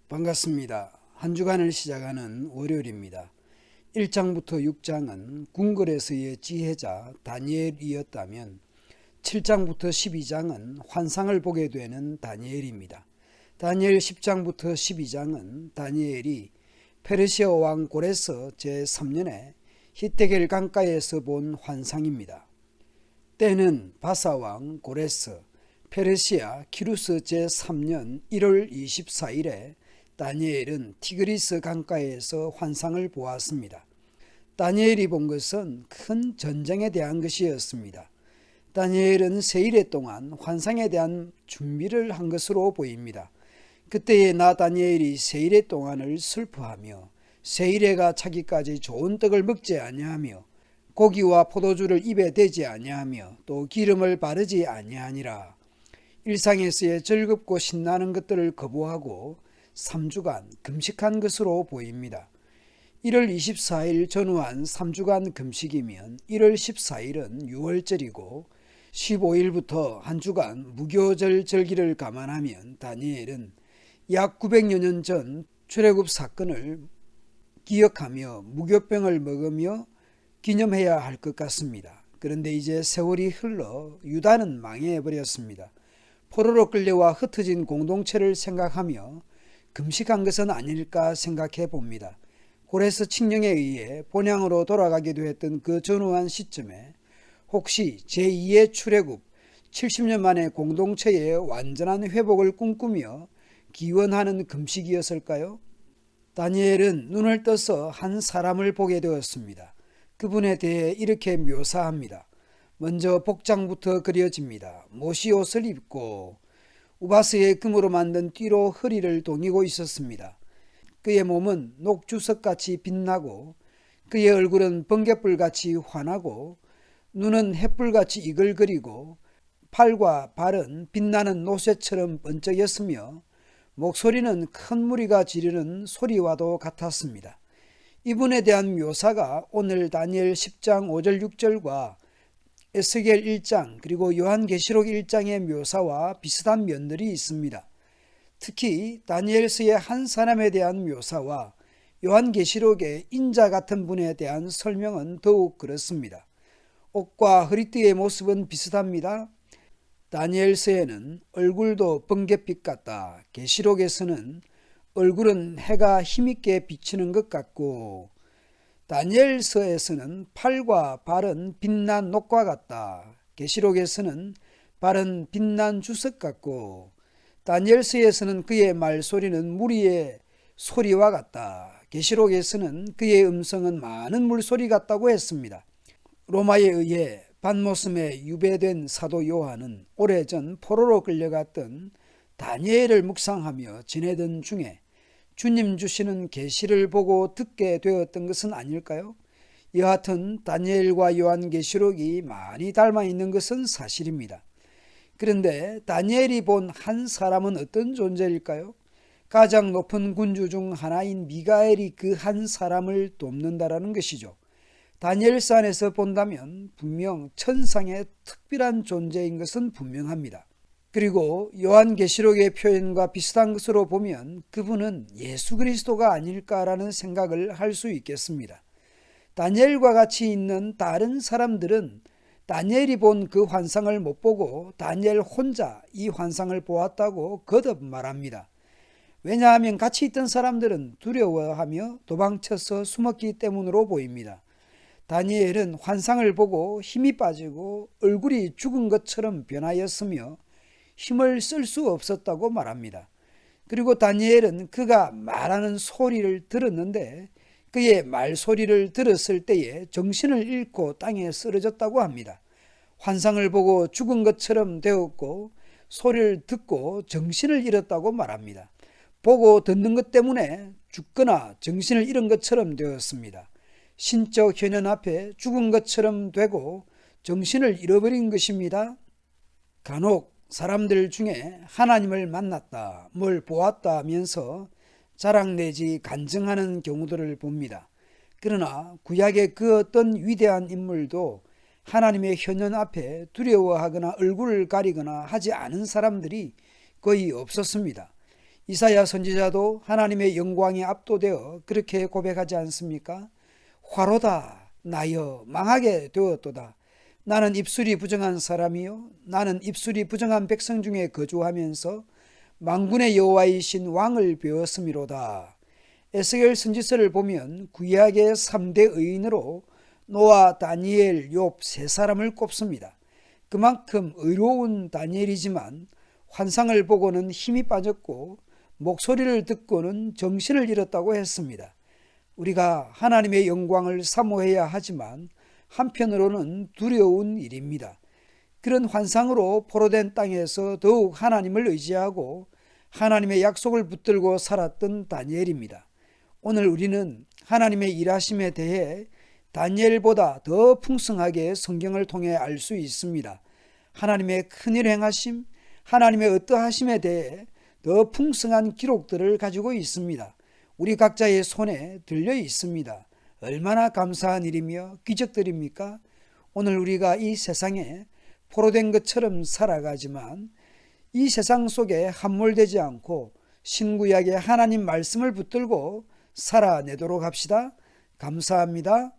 반갑습니다. 한 주간을 시작하는 월요일입니다. 1장부터 6장은 궁궐에서의 지혜자 다니엘이었다면 7장부터 12장은 환상을 보게 되는 다니엘입니다. 다니엘 10장부터 12장은 다니엘이 페르시아 왕 고레스 제3년에 히데겔 강가에서 본 환상입니다. 때는 바사왕 고레스 페르시아 키루스 제3년 1월 24일에 다니엘은 티그리스 강가에서 환상을 보았습니다. 다니엘이 본 것은 큰 전쟁에 대한 것이었습니다. 다니엘은 세일에 동안 환상에 대한 준비를 한 것으로 보입니다. 그때에 나 다니엘이 세일에 동안을 슬퍼하며 세일에가 차기까지 좋은 떡을 먹지 아니하며 고기와 포도주를 입에 대지 아니하며 또 기름을 바르지 아니하니라. 일상에서의 즐겁고 신나는 것들을 거부하고 3주간 금식한 것으로 보입니다. 1월 24일 전후한 3주간 금식이면 1월 14일은 6월절이고 15일부터 한 주간 무교절 절기를 감안하면 다니엘은 약 900여 년 전 출애굽 사건을 기억하며 무교병을 먹으며 기념해야 할 것 같습니다. 그런데 이제 세월이 흘러 유다는 망해버렸습니다. 포로로 끌려와 흩어진 공동체를 생각하며 금식한 것은 아닐까 생각해 봅니다. 고레스 칙령에 의해 본향으로 돌아가기도 했던 그 전후한 시점에 혹시 제2의 출애굽 70년 만에 공동체의 완전한 회복을 꿈꾸며 기원하는 금식이었을까요? 다니엘은 눈을 떠서 한 사람을 보게 되었습니다. 그분에 대해 이렇게 묘사합니다. 먼저 복장부터 그려집니다. 못이 옷을 입고 우바스의 금으로 만든 띠로 허리를 동이고 있었습니다. 그의 몸은 녹주석같이 빛나고 그의 얼굴은 번갯불같이 환하고 눈은 햇불같이 이글거리고 팔과 발은 빛나는 노쇠처럼 번쩍였으며 목소리는 큰 무리가 지르는 소리와도 같았습니다. 이분에 대한 묘사가 오늘 다니엘 10장 5절 6절과 에스겔 1장 그리고 요한계시록 1장의 묘사와 비슷한 면들이 있습니다. 특히 다니엘서의 한 사람에 대한 묘사와 요한계시록의 인자 같은 분에 대한 설명은 더욱 그렇습니다. 옷과 허리띠의 모습은 비슷합니다. 다니엘서에는 얼굴도 번갯빛 같다. 계시록에서는 얼굴은 해가 힘있게 비치는 것 같고 다니엘서에서는 팔과 발은 빛난 녹과 같다. 계시록에서는 발은 빛난 주석 같고 다니엘서에서는 그의 말소리는 무리의 소리와 같다. 계시록에서는 그의 음성은 많은 물소리 같다고 했습니다. 로마에 의해 반모섬에 유배된 사도 요한은 오래전 포로로 끌려갔던 다니엘을 묵상하며 지내던 중에 주님 주시는 계시를 보고 듣게 되었던 것은 아닐까요? 여하튼 다니엘과 요한계시록이 많이 닮아 있는 것은 사실입니다. 그런데 다니엘이 본 한 사람은 어떤 존재일까요? 가장 높은 군주 중 하나인 미가엘이 그 한 사람을 돕는다라는 것이죠. 다니엘서 안에서 본다면 분명 천상의 특별한 존재인 것은 분명합니다. 그리고 요한계시록의 표현과 비슷한 것으로 보면 그분은 예수 그리스도가 아닐까라는 생각을 할 수 있겠습니다. 다니엘과 같이 있는 다른 사람들은 다니엘이 본 그 환상을 못 보고 다니엘 혼자 이 환상을 보았다고 거듭 말합니다. 왜냐하면 같이 있던 사람들은 두려워하며 도망쳐서 숨었기 때문으로 보입니다. 다니엘은 환상을 보고 힘이 빠지고 얼굴이 죽은 것처럼 변하였으며 힘을 쓸 수 없었다고 말합니다. 그리고 다니엘은 그가 말하는 소리를 들었는데 그의 말소리를 들었을 때에 정신을 잃고 땅에 쓰러졌다고 합니다. 환상을 보고 죽은 것처럼 되었고 소리를 듣고 정신을 잃었다고 말합니다. 보고 듣는 것 때문에 죽거나 정신을 잃은 것처럼 되었습니다. 신적 현현 앞에 죽은 것처럼 되고 정신을 잃어버린 것입니다. 간혹 사람들 중에 하나님을 만났다, 뭘 보았다 하면서 자랑 내지 간증하는 경우들을 봅니다. 그러나 구약의 그 어떤 위대한 인물도 하나님의 현현 앞에 두려워하거나 얼굴을 가리거나 하지 않은 사람들이 거의 없었습니다. 이사야 선지자도 하나님의 영광에 압도되어 그렇게 고백하지 않습니까? 화로다 나여 망하게 되었도다. 나는 입술이 부정한 사람이요 나는 입술이 부정한 백성 중에 거주하면서 만군의 여호와이신 왕을 배웠음이로다. 에스겔 선지서를 보면 구약의 3대 의인으로 노아, 다니엘, 욥 세 사람을 꼽습니다. 그만큼 의로운 다니엘이지만 환상을 보고는 힘이 빠졌고 목소리를 듣고는 정신을 잃었다고 했습니다. 우리가 하나님의 영광을 사모해야 하지만 한편으로는 두려운 일입니다. 그런 환상으로 포로된 땅에서 더욱 하나님을 의지하고 하나님의 약속을 붙들고 살았던 다니엘입니다. 오늘 우리는 하나님의 일하심에 대해 다니엘보다 더 풍성하게 성경을 통해 알 수 있습니다. 하나님의 큰일 행하심, 하나님의 어떠하심에 대해 더 풍성한 기록들을 가지고 있습니다. 우리 각자의 손에 들려 있습니다. 얼마나 감사한 일이며 기적들입니까? 오늘 우리가 이 세상에 포로된 것처럼 살아가지만 이 세상 속에 함몰되지 않고 신구약의 하나님 말씀을 붙들고 살아내도록 합시다. 감사합니다.